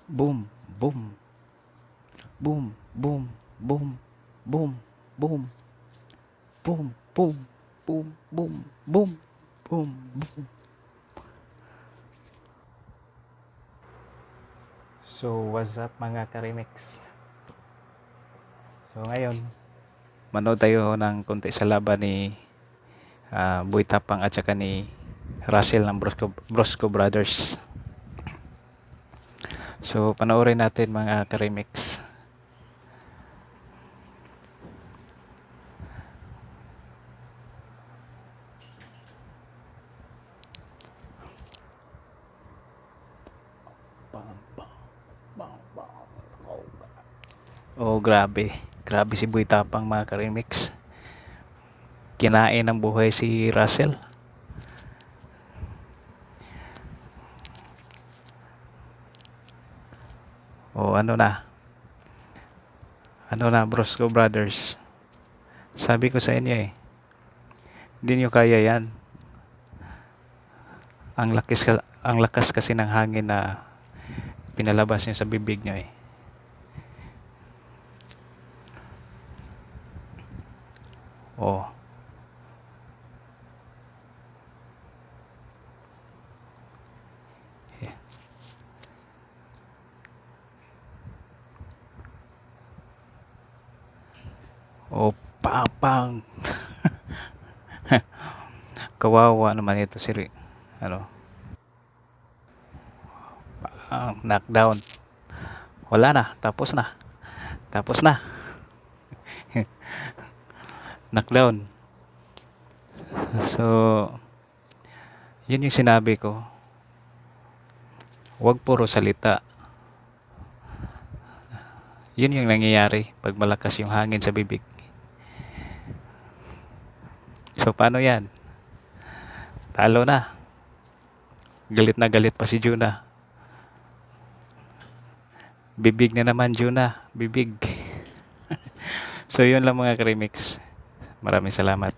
Boom, boom, boom, boom, boom, boom, boom, boom, boom, boom, boom, boom, boom, boom. So, what's up mga ka-remix? So, ngayon, manood tayo ng konti sa laban ni Boy Tapang at saka ni Russell ng Brosco Brothers. So, panoorin natin mga ka-remix. Oh, grabe. Grabe si Boy Tapang mga ka-remix. Kinain ng buhay si Russell. O ano na Brosco Brothers. Sabi ko sa inyo hindi nyo kaya yan. Ang lakas kasi ng hangin na pinalabas nyo sa bibig nyo . Oh. Yeah. Oh, pang. Kawawa naman ito si knockdown. Wala na, tapos na. Knockdown. So, yun yung sinabi ko. Huwag puro salita. Yun yung nangyayari pag malakas yung hangin sa bibig. So, paano yan? Talo na. Galit na galit pa si Juna. Bibig na naman, Juna. Bibig. So, yun lang mga ka-remix. Maraming salamat.